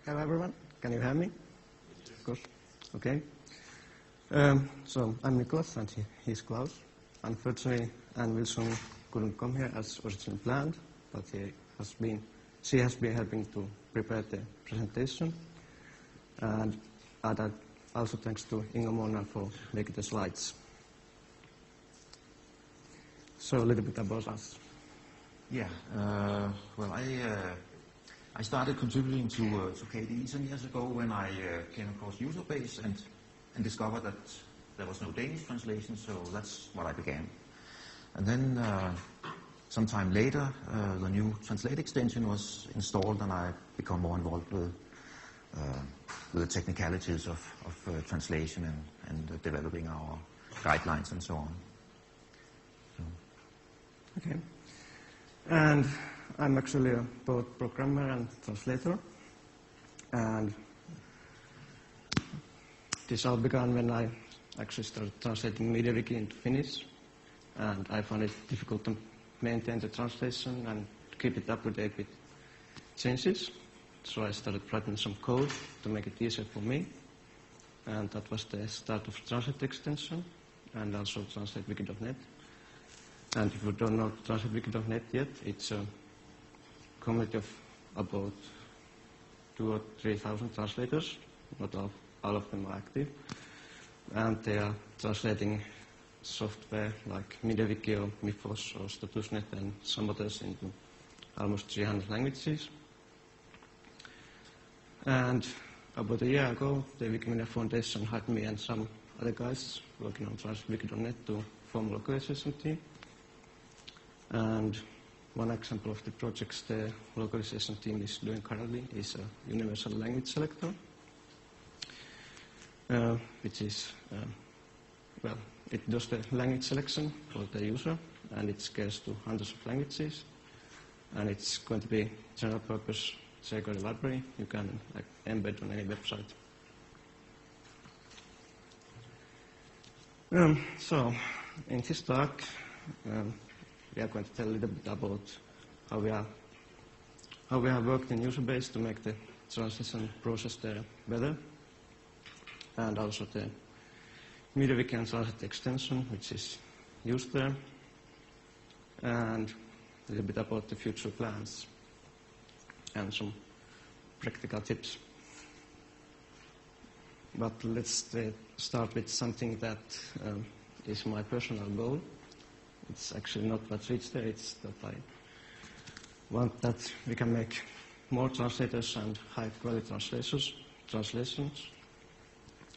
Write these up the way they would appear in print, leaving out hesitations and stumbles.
Hello everyone, can you hear me? Good. Okay. So I'm Nicholas and he's Klaus. Unfortunately, Anne Wilson couldn't come here as originally planned, but she has been helping to prepare the presentation. And also thanks to Ingo Mona for making the slides. So a little bit about us. Yeah, well, I started contributing to KDE some years ago when I came across Userbase and discovered that there was no Danish translation, so that's what I began. And then sometime later, the new Translate extension was installed, and I became more involved with the technicalities of translation and developing our guidelines and so on. Okay. And I'm actually both programmer and translator. And this all began when I actually started translating MediaWiki into Finnish. And I found it difficult to maintain the translation and keep it up to date with changes. So I started writing some code to make it easier for me. And that was the start of Translate extension and also TranslateWiki.net. And if you don't know TranslateWiki.net yet, it's a community of about 2,000 or 3,000 translators. Not all of them are active. And they are translating software like MediaWiki or Mythos or Statusnet and some others into almost 300 languages. And about a year ago, the Wikimedia Foundation hired me and some other guys working on TranslateWiki.net to form a localization team. And one example of the projects the localization team is doing currently is a universal language selector, which is, well, it does the language selection for the user, and it scales to hundreds of languages. And it's going to be general purpose jQuery library you can embed on any website. So, in this talk, we are going to tell a little bit about how we have worked in Userbase to make the translation process there better, and also the MediaWiki and Translate extension, which is used there, and a little bit about the future plans and some practical tips. But let's start with something that is my personal goal. It's actually not what's reached there, it's that I want that we can make more translators and high-quality translations.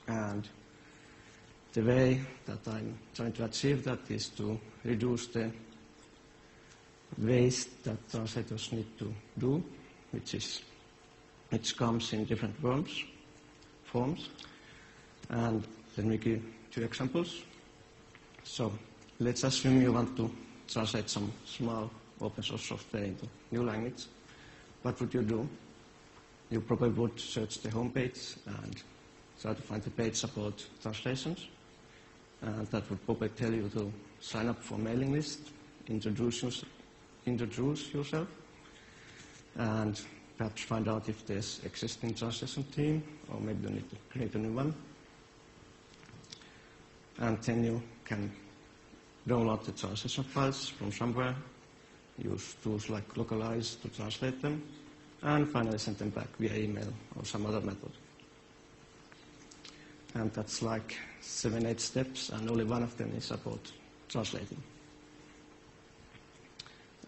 And the way that I'm trying to achieve that is to reduce the waste that translators need to do, which comes in different forms. And let me give 2 examples. So let's assume you want to translate some small open source software into new language. What would you do? You probably would search the homepage and try to find the page about translations. And that would probably tell you to sign up for a mailing list, introduce yourself, and perhaps find out if there's existing translation team, or maybe you need to create a new one. And then you can download the translation files from somewhere, use tools like Localize to translate them, and finally send them back via email or some other method. And that's like 7, 8 steps, and only one of them is about translating.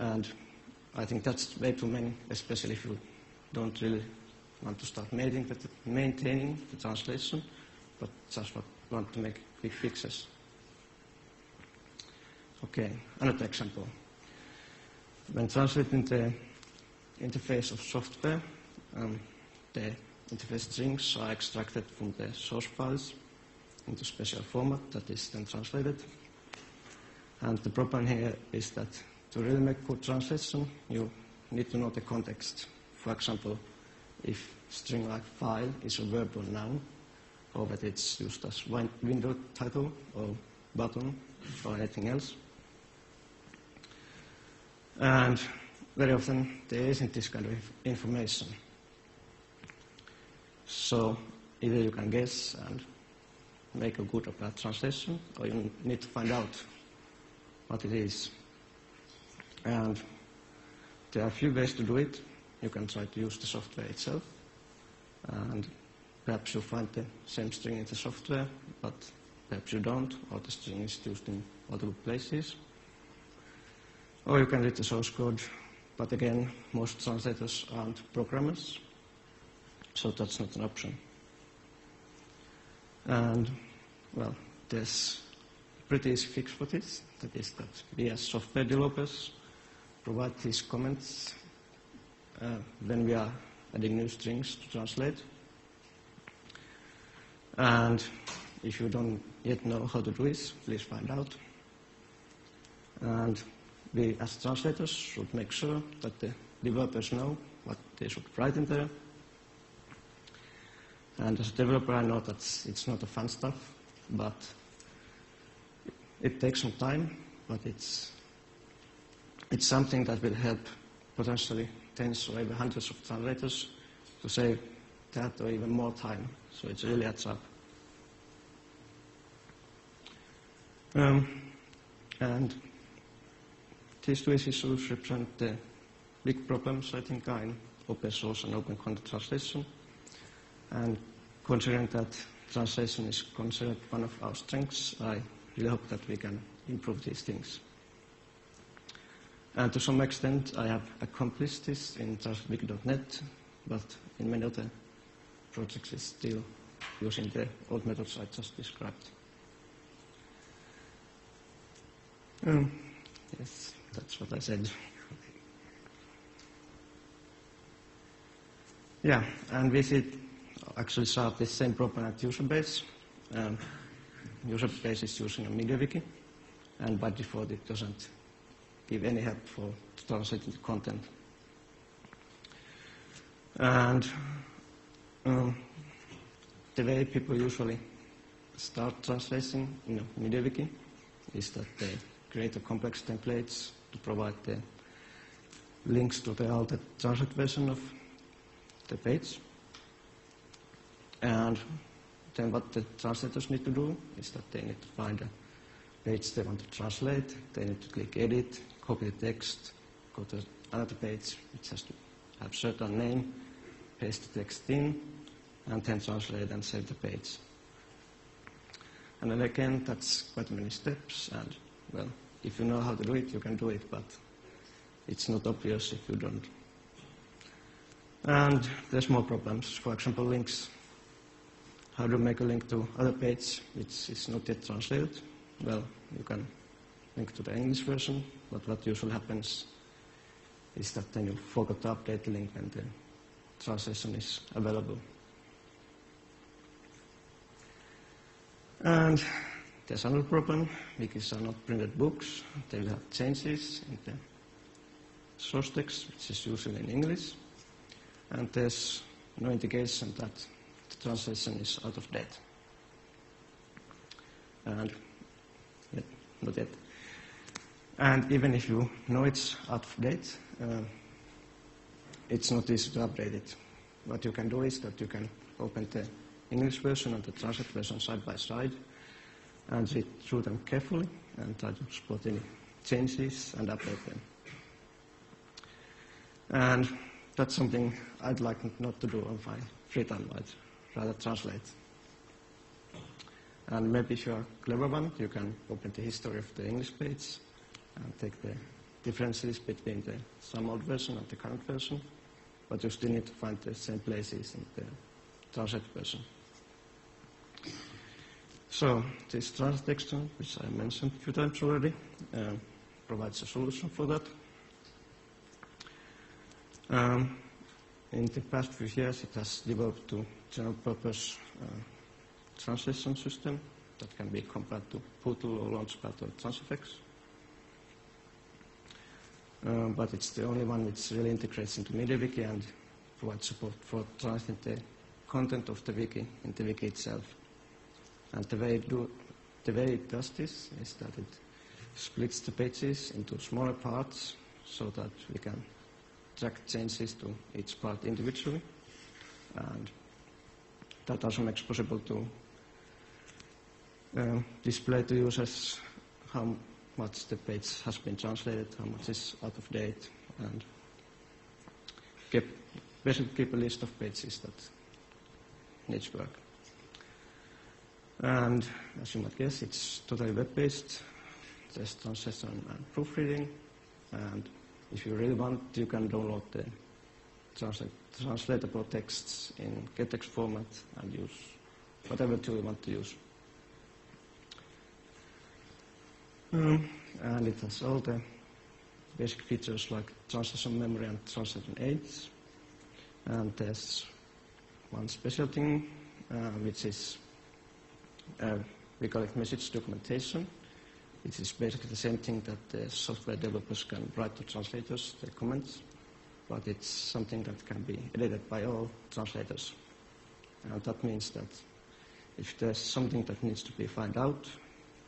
And I think that's way too many, especially if you don't really want to start maintaining the translation, but just want to make quick fixes. Okay, another example. When translating the interface of software, the interface strings are extracted from the source files into a special format that is then translated. And the problem here is that to really make good translation, you need to know the context. For example, if string like file is a verb or noun, or that it's used as window title or button or anything else. And very often there isn't this kind of information. So either you can guess and make a good or bad translation, or you need to find out what it is. And there are a few ways to do it. You can try to use the software itself, and perhaps you find the same string in the software, but perhaps you don't, or the string is used in multiple places. Or you can read the source code, but again, most translators aren't programmers, so that's not an option. And, well, there's a pretty easy fix for this. That is that we as software developers provide these comments when we are adding new strings to translate. And if you don't yet know how to do this, please find out. And we as translators should make sure that the developers know what they should write in there. And as a developer, I know that it's not the fun stuff, but it takes some time, but it's something that will help potentially tens or even hundreds of translators to save that or even more time. So it really adds up. And these two issues represent the big problems, I think, are in open source and open content translation. And considering that translation is considered one of our strengths, I really hope that we can improve these things. And to some extent, I have accomplished this in translatewiki.net, but in many other projects it's still using the old methods I just described. Yes, that's what I said. Yeah, and we should actually solve the same problem at Userbase. Userbase is using a MediaWiki, and by default it doesn't give any help for translating the content. And the way people usually start translating in a MediaWiki is that they create a complex templates to provide the links to the altered translate version of the page. And then what the translators need to do is that they need to find a page they want to translate. They need to click edit, copy the text, go to another page which has to have certain name, paste the text in, and then translate and save the page. And then again, that's quite many steps, and well, if you know how to do it, you can do it, but it's not obvious if you don't. And there's more problems. For example, links. How to make a link to other page which is not yet translated? Well, you can link to the English version, but what usually happens is that then you forgot to update the link when the translation is available. And there's another problem. Wikis are not printed books. They will have changes in the source text, which is usually in English. And there's no indication that the translation is out of date. And not yet. And even if you know it's out of date, it's not easy to update it. What you can do is that you can open the English version and the translated version side by side and read through them carefully and try to spot any changes and update them. And that's something I'd like not to do on my free time. I'd rather translate. And maybe if you're a clever one, you can open the history of the English page and take the differences between the some old version and the current version, but you still need to find the same places in the translated version. So this translate extension, which I mentioned a few times already, provides a solution for that. In the past few years, it has developed a general-purpose translation system that can be compared to Bootle or Launchpad or Transifex. But it's the only one which really integrates into MediaWiki and provides support for translating the content of the wiki in the wiki itself. And the way it does this is that it splits the pages into smaller parts so that we can track changes to each part individually. And that also makes possible to display to users how much the page has been translated, how much is out of date, and basically keep a list of pages that needs work. And as you might guess, it's totally web-based. There's translation and proofreading, and if you really want, you can download the translatable texts in gettext format and use whatever tool you want to use. And it has all the basic features like translation memory and translation aids. And there's one special thing, which is we call it message documentation, which is basically the same thing that the software developers can write to translators, their comments, but it's something that can be edited by all translators. And that means that if there's something that needs to be found out,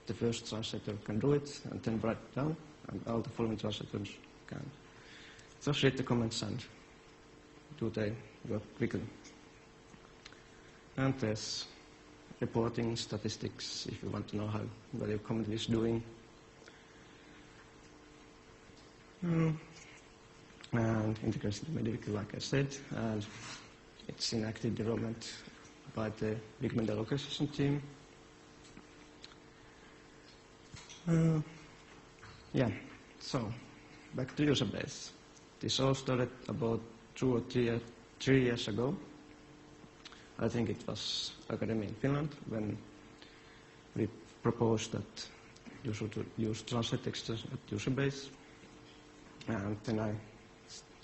the first translator can do it and then write it down, and all the following translators can just read the comments and do their work quickly. And there's reporting statistics if you want to know how well your comment is doing. And integration to Mediviki, like I said, and it's in active development by the Wikimedial localization team. Yeah, so back to user base. This all started about 2 or 3 years ago. I think it was Academy in Finland when we proposed that you should use translate extension at user base. And then I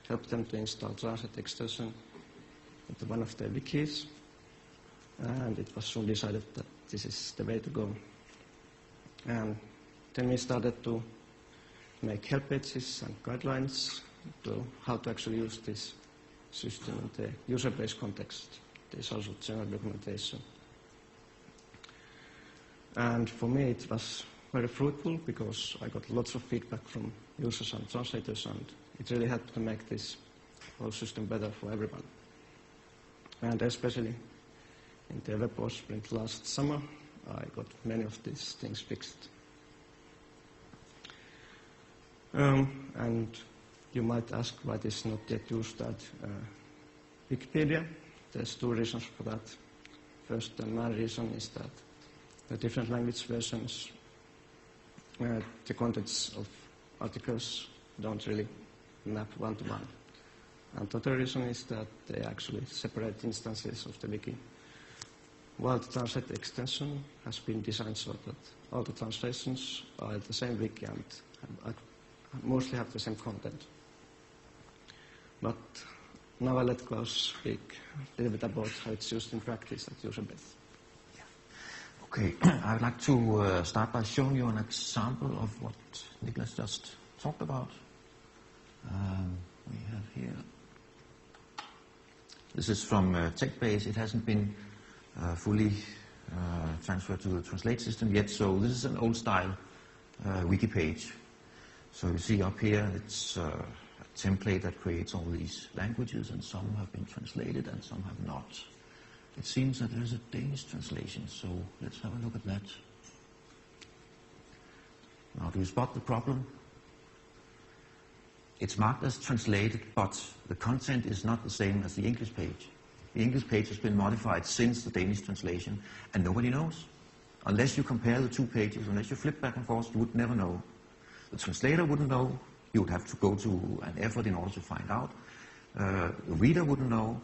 helped them to install translate extension into one of their wikis. And it was soon decided that this is the way to go. And then we started to make help pages and guidelines to how to actually use this system in the user-based context. There's also general documentation. And for me it was very fruitful because I got lots of feedback from users and translators, and it really helped to make this whole system better for everyone. And especially in the WebOS sprint last summer, I got many of these things fixed. And you might ask why this is not yet used at Wikipedia. There's 2 reasons for that. First, the main reason is that the different language versions, the contents of articles don't really map one-to-one. And the other reason is that they actually separate instances of the wiki, while the translate extension has been designed so that all the translations are in the same wiki and mostly have the same content. But now I'll let Klaus speak a little bit about how it's used in practice at user base. Yeah. Okay, I would like to start by showing you an example of what Niklas just talked about. We have here. This is from TextBase. It hasn't been fully transferred to the translate system yet, so this is an old style wiki page. So you see up here, it's a template that creates all these languages, and some have been translated and some have not. It seems that there's a Danish translation, so let's have a look at that. Now, do you spot the problem? It's marked as translated, but the content is not the same as the English page. The English page has been modified since the Danish translation, and nobody knows. Unless you compare the 2 pages, unless you flip back and forth, you would never know. The translator wouldn't know. You would have to go to an effort in order to find out. The reader wouldn't know.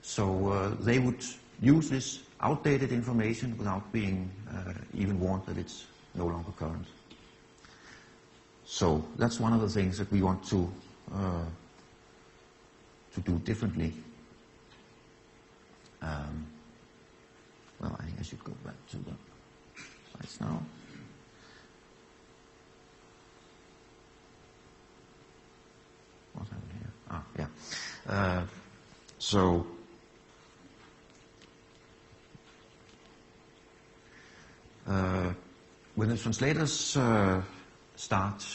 So they would use this outdated information without being even warned that it's no longer current. So that's one of the things that we want to do differently. Well, I think I should go back to the slides now. What happened here? Ah, yeah. So when the translators start,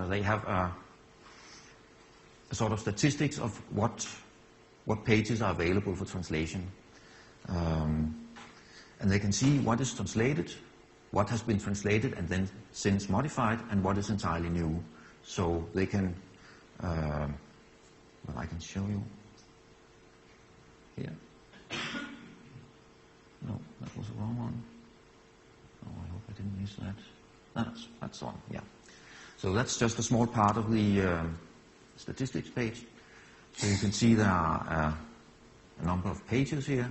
they have a sort of statistics of what pages are available for translation. And they can see what is translated, what has been translated and then since modified, and what is entirely new. So they can, well, I can show you here. No, that was the wrong one. Oh, I hope I didn't miss that. That's one, yeah. So that's just a small part of the statistics page. So you can see there are a number of pages here.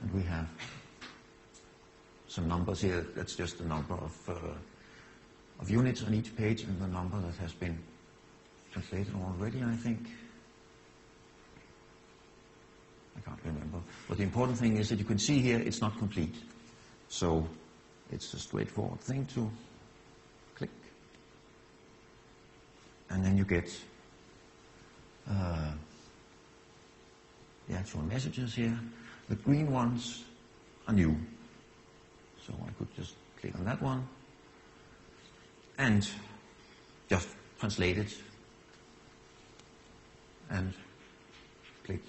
And we have some numbers here. That's just the number of units on each page and the number that has been translated already, I think. I can't remember. But the important thing is that you can see here it's not complete. So it's a straightforward thing to click. And then you get the actual messages here. The green ones are new. So I could just click on that one and just translate it and click,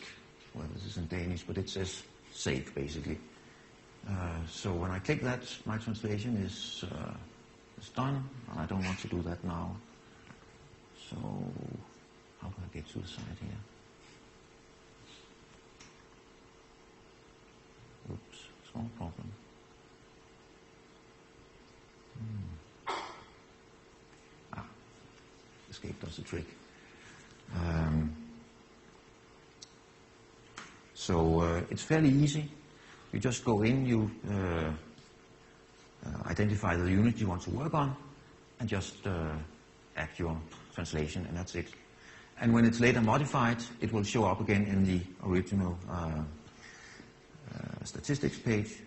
well, this is in Danish, but it says save basically. So when I click that, my translation is done, and I don't want to do that now. So how can I get to the side here? Oops, small problem. Escape does the trick. So it's fairly easy. You just go in, you identify the unit you want to work on, and just add your translation, and that's it. And when it's later modified, it will show up again in the original statistics page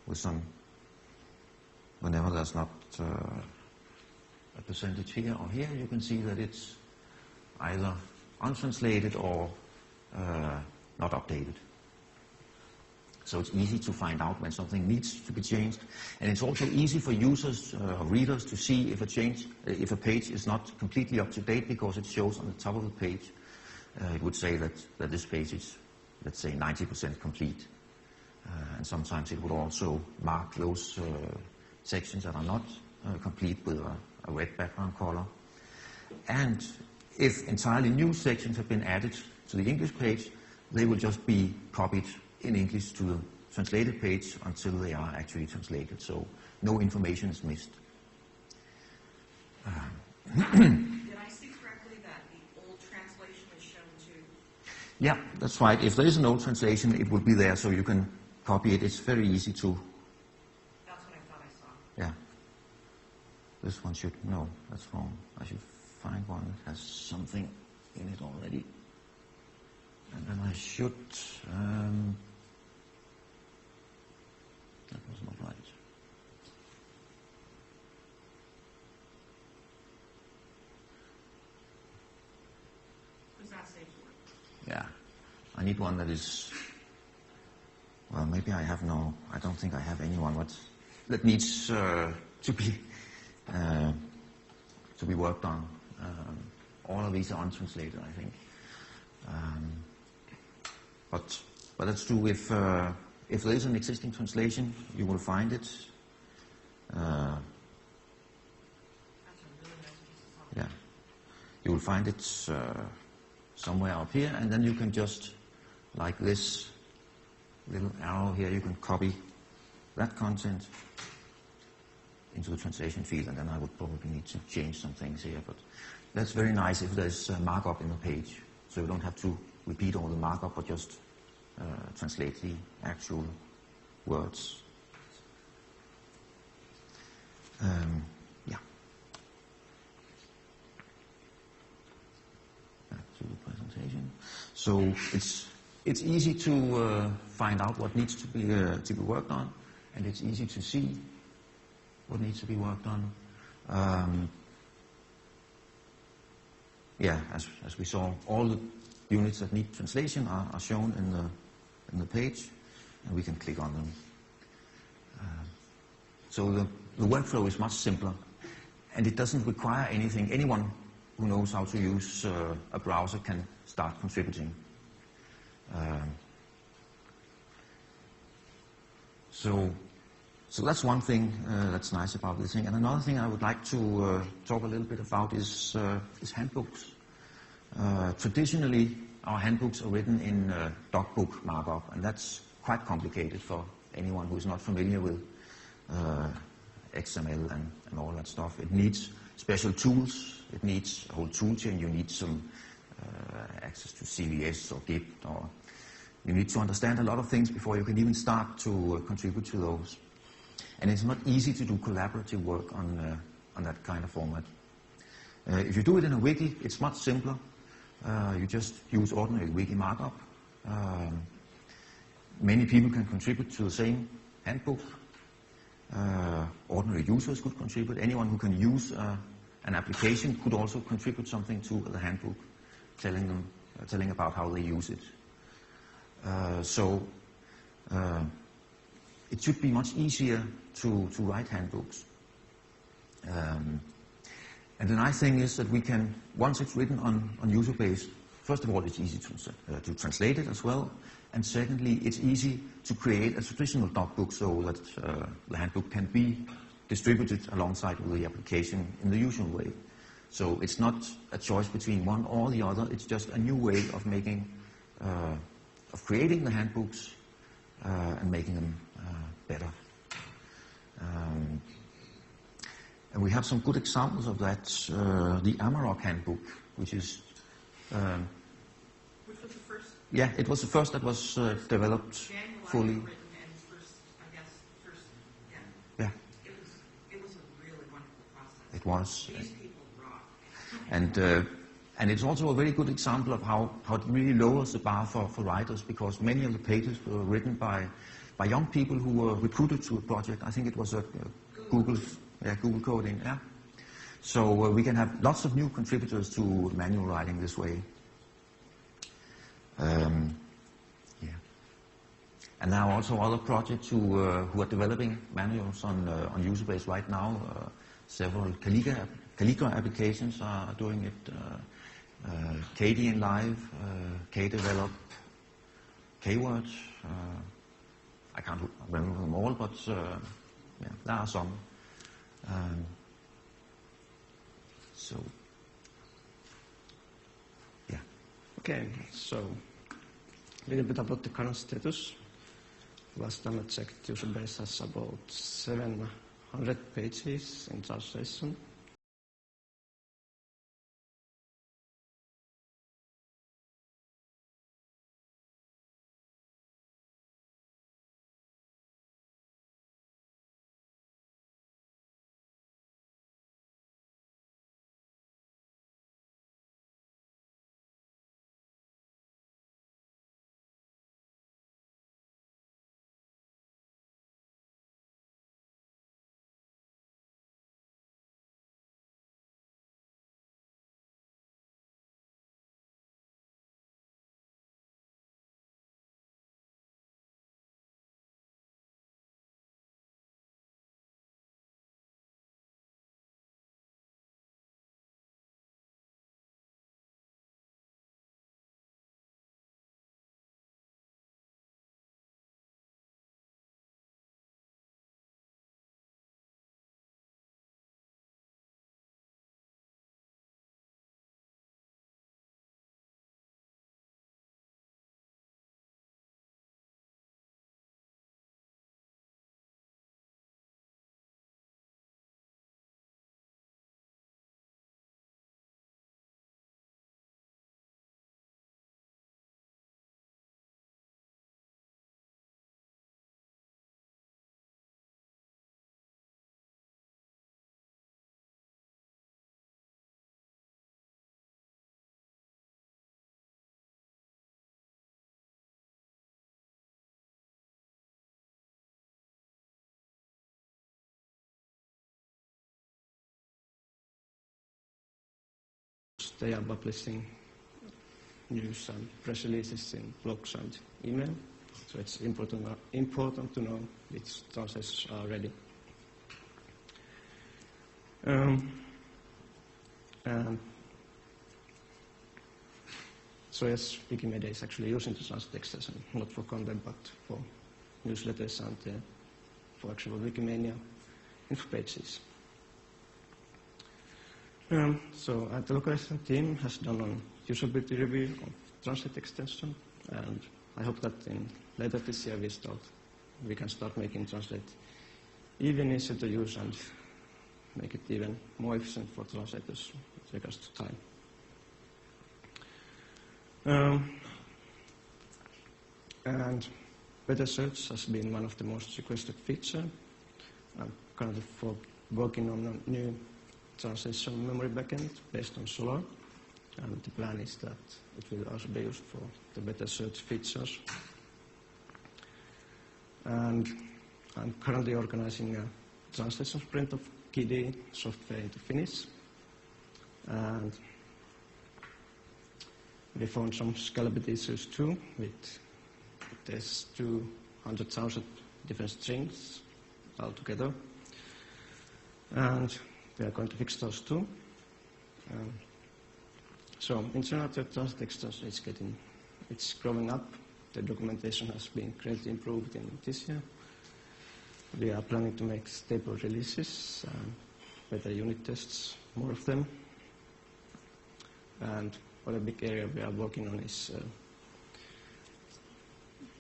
with some, whenever there's not a percentage here or here, you can see that it's either untranslated or not updated. So it's easy to find out when something needs to be changed, and it's also easy for users or readers to see if a page is not completely up to date, because it shows on the top of the page. It would say that this page is, let's say, 90% complete, and sometimes it would also mark those sections that are not complete with a red background color. And if entirely new sections have been added to the English page, they will just be copied in English to the translated page until they are actually translated, so no information is missed. Did I see correctly that the old translation is shown too? Yeah, that's right. If there is an old translation, it will be there, so you can copy it. It's very easy to... That's what I thought I saw. Yeah. This one should... No, that's wrong. I should find one that has something in it already. And then I should... that was not right. Does that save work? Yeah. I need one that is... Well, maybe I have no... I don't think I have anyone that needs to be worked on. All of these are untranslated, I think. But that's true. If there is an existing translation, you will find it. That's a really nice piece of software. Yeah, you will find it somewhere up here, and then you can just, like this little arrow here, you can copy that content into the translation field, and then I would probably need to change some things here, but that's very nice if there's markup in the page, so you don't have to repeat all the markup, but just translate the actual words. Yeah. Back to the presentation. So it's easy to find out what needs to be worked on, and it's easy to see what needs to be worked on. Yeah, as we saw, all the units that need translation are shown in the page, and we can click on them. So the workflow is much simpler, and it doesn't require anything. Anyone who knows how to use a browser can start contributing. So that's one thing that's nice about this thing. And another thing I would like to talk a little bit about is handbooks. Traditionally, our handbooks are written in DocBook markup, and that's quite complicated for anyone who is not familiar with XML and all that stuff. It needs special tools. It needs a whole toolchain. You need some access to CVS or Git, or you need to understand a lot of things before you can even start to contribute to those. And it's not easy to do collaborative work on that kind of format. If you do it in a wiki, it's much simpler. You just use ordinary wiki markup. Many people can contribute to the same handbook. Ordinary users could contribute. Anyone who can use an application could also contribute something to the handbook, telling about how they use it. It should be much easier to write handbooks. And the nice thing is that we can, once it's written on user-based, first of all, it's easy to translate it as well. And secondly, it's easy to create a traditional DocBook so that the handbook can be distributed alongside with the application in the usual way. So it's not a choice between one or the other. It's just a new way of creating the handbooks and making them better. And we have some good examples of that. The Amarok handbook, which is... Which was the first? Yeah, it was the first that was developed fully. Written and first, I guess, yeah. Yeah. It was a really wonderful process. It was. These people rock. And it's also a very good example of how it really lowers the bar for writers, because many of the pages were written by young people who were recruited to a project. I think it was a Google coding, yeah. So we can have lots of new contributors to manual writing this way. Yeah. And now also other projects who are developing manuals on user-base right now. Several Calligra applications are doing it. KDN Live, KDevelop, KWord. I can't remember them all, but yeah, there are some. Yeah. Okay, so a little bit about the current status. Last time I checked, user-base has about 700 pages in translation. They are publishing news and press releases in blogs and email, so it's important to know which translations are ready. And So yes, Wikimedia is actually using the translate extension, not for content, but for newsletters and for actual Wikimedia info pages. So the localization team has done an usability review of translate extension, and I hope that in later this year we can start making translate even easier to use and make it even more efficient for translators with regards to time. And better search has been one of the most requested features. I'm currently working on a new translation memory backend based on Solar, and the plan is that it will also be used for the better search features. And I'm currently organizing a translation sprint of KDE software into Finnish, and we found some scalability issues too. There's 200,000 different strings altogether, and we are going to fix those too. So in general, the translate extension it's growing up. The documentation has been greatly improved in this year. We are planning to make stable releases, better unit tests, more of them. And one big area we are working on is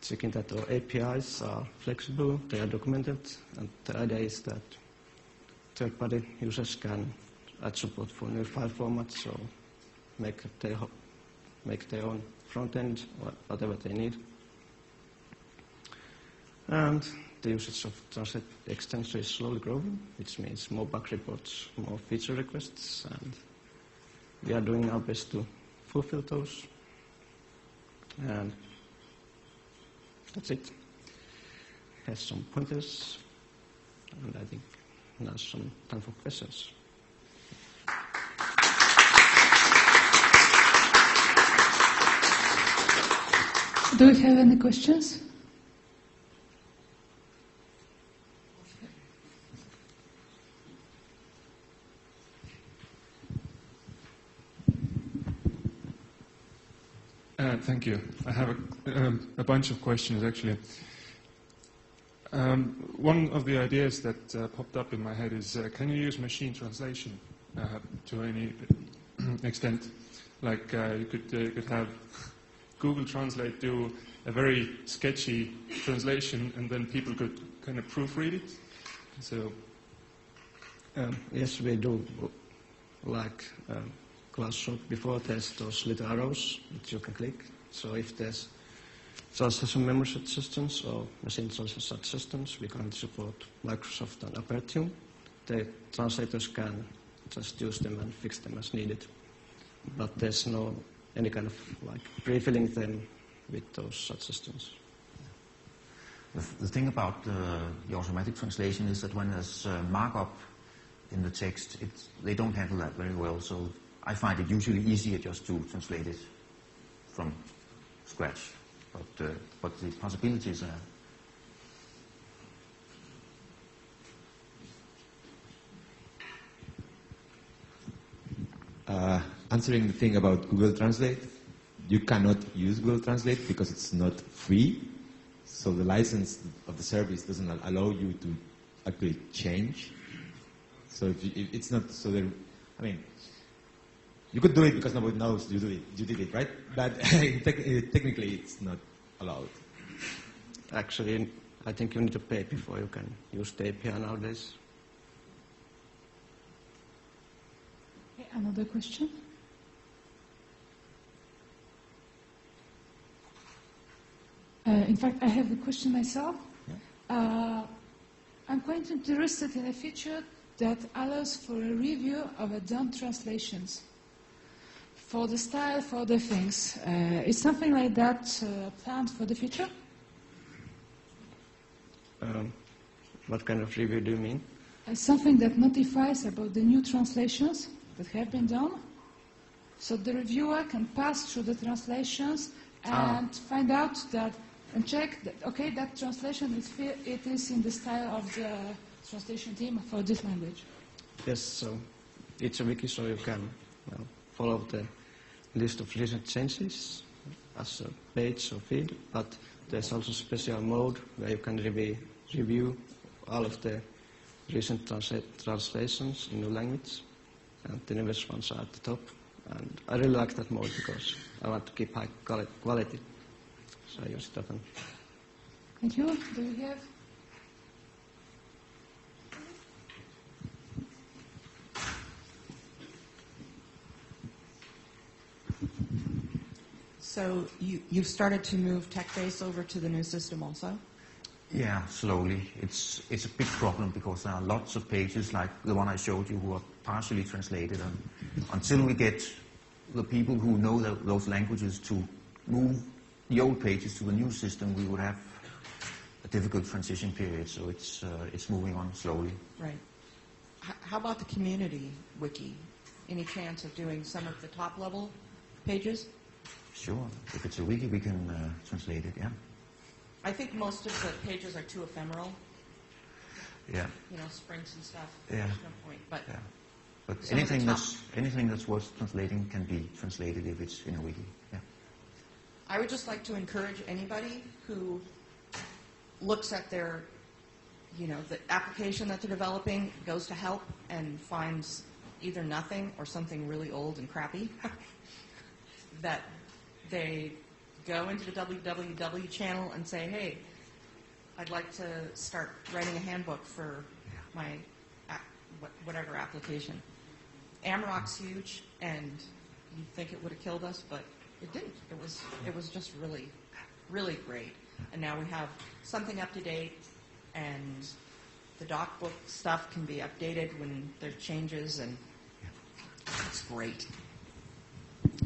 checking that our APIs are flexible, they are documented, and the idea is that third-party users can add support for new file formats, so make their own front end or whatever they need. And the usage of translate extension is slowly growing, which means more bug reports, more feature requests, and we are doing our best to fulfill those. And that's it. Has some pointers, and I think now some time for questions. Do we have any questions? Thank you. I have a bunch of questions, actually. One of the ideas that popped up in my head is, can you use machine translation to any extent? Like you could have Google Translate do a very sketchy translation, and then people could kind of proofread it. So, yes, we do. Like Klaus showed before, there's those little arrows that you can click. So if there's translation memory set systems or machine translation set systems, we currently support Microsoft and Aperture. The translators can just use them and fix them as needed. But there's no any kind of like pre-filling them with those such systems. The thing about the automatic translation is that when there's markup in the text, they don't handle that very well. So I find it usually easier just to translate it from scratch. But the possibilities are. Answering the thing about Google Translate, you cannot use Google Translate because it's not free. So the license of the service doesn't allow you to actually change. So if it's not, so there, I mean, you could do it because nobody knows you did it, right? But technically it's not allowed. Actually, I think you need to pay before you can use the API nowadays. Okay, another question? In fact, I have a question myself. Yeah. I'm quite interested in a feature that allows for a review of done translations for the style, for the things. Is something like that planned for the future? What kind of review do you mean? Something that notifies about the new translations that have been done, so the reviewer can pass through the translations and find out that and check that, okay, that translation is in the style of the translation team for this language. Yes, so it's a wiki, so you can follow the list of recent changes as a page or feed, but there's also special mode where you can review all of the recent translations in new language, and the newest ones are at the top. And I really like that mode because I want to keep high quality, so I use it often. Thank you. Do we have? So you've started to move TechBase over to the new system also? Yeah, slowly. It's a big problem because there are lots of pages like the one I showed you who are partially translated. And until we get the people who know those languages to move the old pages to the new system, we would have a difficult transition period. So it's moving on slowly. Right. How about the community wiki? Any chance of doing some of the top level pages? Sure. If it's a wiki, we can translate it, yeah. I think most of the pages are too ephemeral. Yeah. You know, sprints and stuff. Yeah. There's no point. But Yeah. But some of the anything that's worth translating can be translated if it's in a wiki. Yeah. I would just like to encourage anybody who looks at their, you know, the application that they're developing, goes to help and finds either nothing or something really old and crappy, that they go into the www channel and say, hey, I'd like to start writing a handbook for my whatever application. Amarok's huge, and you'd think it would have killed us, but it didn't. It was just really, really great. And now we have something up to date, and the DocBook stuff can be updated when there's changes, and it's great.